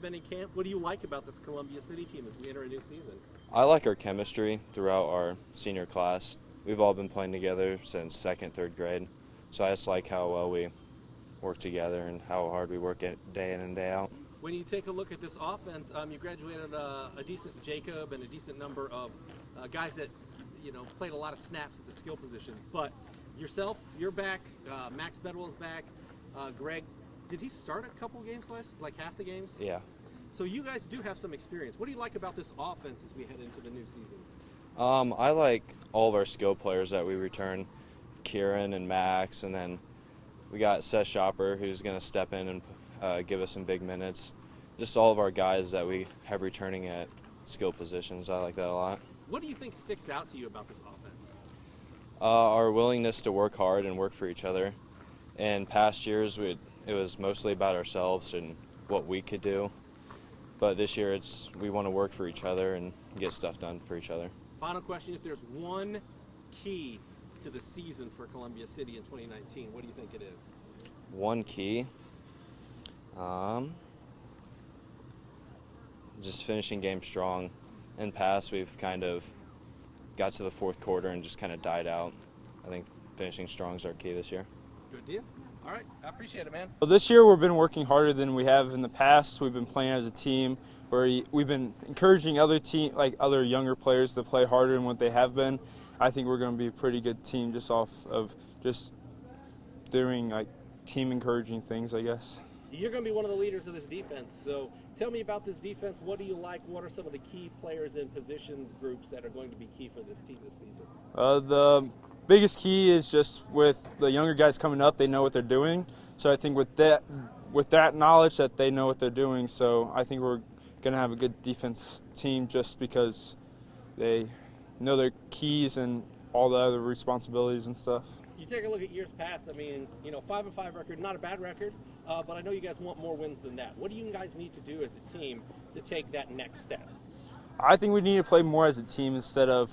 been in camp. What do you like about this Columbia City team as we enter a new season? I like our chemistry throughout our senior class. We've all been playing together since 2nd, 3rd grade. So I just like how well we work together and how hard we work day in and day out. When you take a look at this offense, you graduated a decent Jacob and a decent number of guys that played a lot of snaps at the skill positions. But yourself, you're back. Max Bedwell's back. Greg, did he start a couple games like half the games? Yeah. So you guys do have some experience. What do you like about this offense as we head into the new season? I like all of our skill players that we return, Kieran and Max, and then we got Seth Shopper, who's going to step in and give us some big minutes. Just all of our guys that we have returning at skill positions. I like that a lot. What do you think sticks out to you about this offense? Our willingness to work hard and work for each other. In past years, it was mostly about ourselves and what we could do. But this year, we want to work for each other and get stuff done for each other. Final question, if there's one key to the season for Columbia City in 2019, what do you think it is? One key? Just finishing games strong. In past, we've kind of got to the 4th quarter and just kind of died out. I think finishing strong is our key this year. Good deal. All right, I appreciate it, man. Well, this year we've been working harder than we have in the past. We've been playing as a team where we've been encouraging other younger players to play harder than what they have been. I think we're going to be a pretty good team just off of just doing team encouraging things, I guess. You're going to be one of the leaders of this defense, so tell me about this defense. What do you like? What are some of the key players in position groups that are going to be key for this team this season? The biggest key is just with the younger guys coming up, they know what they're doing. So I think with that knowledge that they know what they're doing, so I think we're going to have a good defense team just because they know their keys and all the other responsibilities and stuff. You take a look at years past, 5-5 record, not a bad record, but I know you guys want more wins than that. What do you guys need to do as a team to take that next step? I think we need to play more as a team instead of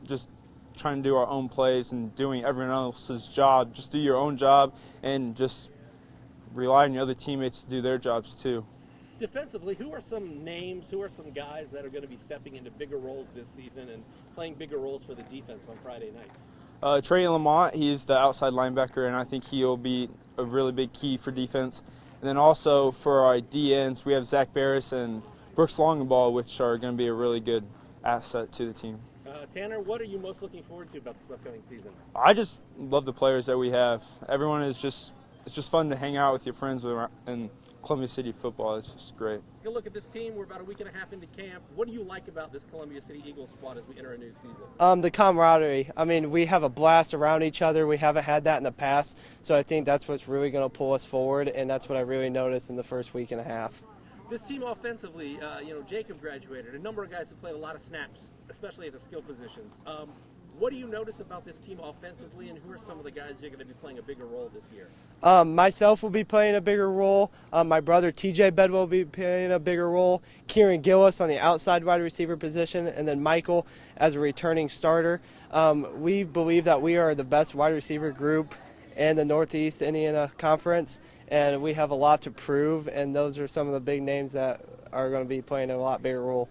just trying to do our own plays and doing everyone else's job. Just do your own job and just rely on your other teammates to do their jobs too. Defensively, who are some names, who are some guys that are going to be stepping into bigger roles this season and playing bigger roles for the defense on Friday nights? Trey Lamont, he's the outside linebacker, and I think he'll be a really big key for defense. And then also for our DNs, we have Zach Barris and Brooks Longenball, which are going to be a really good asset to the team. Tanner, what are you most looking forward to about this upcoming season? I just love the players that we have. Everyone is it's just fun to hang out with your friends in Columbia City football. It's just great. Take a look at this team. We're about a week and a half into camp. What do you like about this Columbia City Eagles squad as we enter a new season? The camaraderie. We have a blast around each other. We haven't had that in the past, so I think that's what's really going to pull us forward, and that's what I really noticed in the first week and a half. This team offensively, Jacob graduated. A number of guys have played a lot of snaps, especially at the skill positions. What do you notice about this team offensively, and who are some of the guys you're going to be playing a bigger role this year? Myself will be playing a bigger role. My brother TJ Bedwell will be playing a bigger role. Kieran Gillis on the outside wide receiver position, and then Michael as a returning starter. We believe that we are the best wide receiver group in the Northeast Indiana Conference, and we have a lot to prove, and those are some of the big names that are going to be playing a lot bigger role.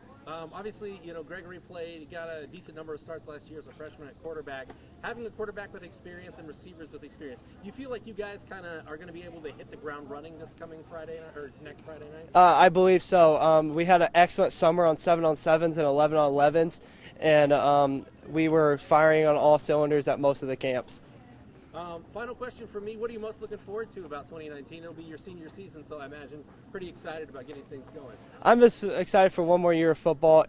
Obviously, Gregory played. He got a decent number of starts last year as a freshman at quarterback. Having a quarterback with experience and receivers with experience, do you feel like you guys kind of are going to be able to hit the ground running this coming Friday night or next Friday night? I believe so. We had an excellent summer on 7-on-7s and 11-on-11s, and we were firing on all cylinders at most of the camps. Final question for me. What are you most looking forward to about 2019? It'll be your senior season, so I imagine pretty excited about getting things going. I'm just excited for one more year of football.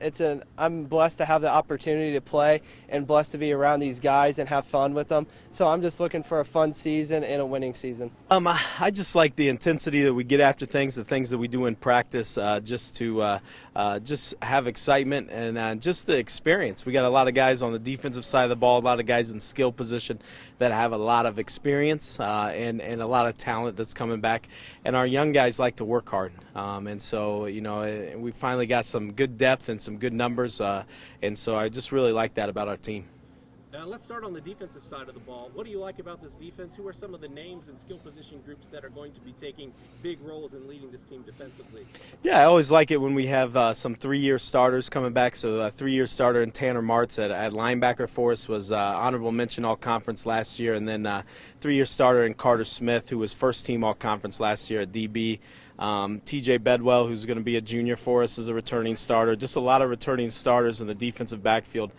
I'm blessed to have the opportunity to play and blessed to be around these guys and have fun with them. So I'm just looking for a fun season and a winning season. I just like the intensity that we get after things, the things that we do in practice, just to just have excitement and just the experience. We got a lot of guys on the defensive side of the ball, a lot of guys in skill position that have a lot of experience and a lot of talent that's coming back. And our young guys like to work hard. And so, we finally got some good depth and some good numbers. And so I just really like that about our team. Let's start on the defensive side of the ball. What do you like about this defense? Who are some of the names and skill position groups that are going to be taking big roles in leading this team defensively? Yeah, I always like it when we have some 3-year starters coming back. So a 3-year starter in Tanner Martz at linebacker for us was honorable mention all-conference last year. And then 3-year starter in Carter Smith, who was first-team all-conference last year at DB. TJ Bedwell, who's going to be a junior for us, is a returning starter. Just a lot of returning starters in the defensive backfield.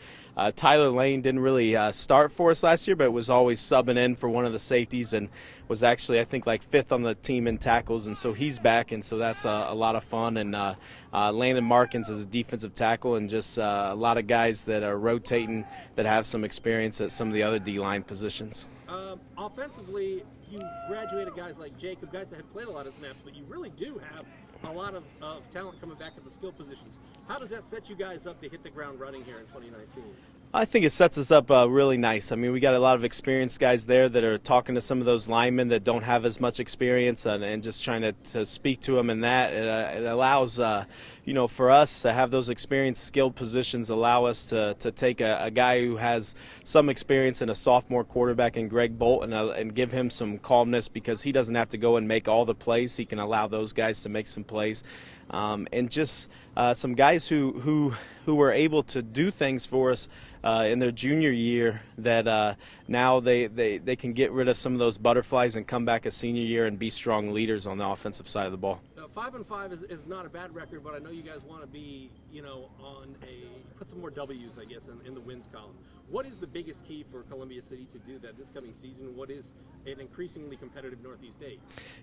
Tyler Lane didn't really start for us last year, but was always subbing in for one of the safeties and was actually, I think, like 5th on the team in tackles, and so he's back, and so that's a lot of fun. And Landon Markins is a defensive tackle, and just a lot of guys that are rotating that have some experience at some of the other D-line positions. Offensively, you graduated guys like Jacob, guys that had played a lot of snaps, but you really do have a lot of talent coming back at the skill positions. How does that set you guys up to hit the ground running here in 2019? I think it sets us up really nice. I mean, we got a lot of experienced guys there that are talking to some of those linemen that don't have as much experience and just trying to speak to them in that. It allows, for us to have those experienced, skilled positions allow us to take a guy who has some experience in a sophomore quarterback in Greg Bolt and give him some calmness because he doesn't have to go and make all the plays. He can allow those guys to make some plays. And just some guys who were able to do things for us in their junior year that now they can get rid of some of those butterflies and come back a senior year and be strong leaders on the offensive side of the ball. 5-5 is not a bad record, but I know you guys want to be, put some more W's, I guess, in the wins column. What is the biggest key for Columbia City to do that this coming season? What is an increasingly competitive Northeast 8?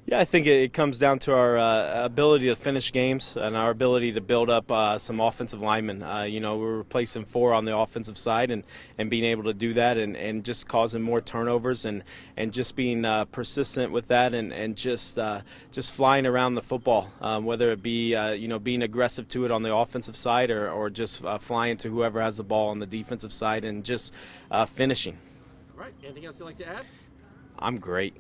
Yeah, I think it comes down to our ability to finish games and our ability to build up some offensive linemen. We're replacing 4 on the offensive side and being able to do that and just causing more turnovers and just being persistent with that and just flying around the football, whether it be being aggressive to it on the offensive side or just flying to whoever has the ball on the defensive side and just finishing. All right. Anything else you'd like to add? I'm great.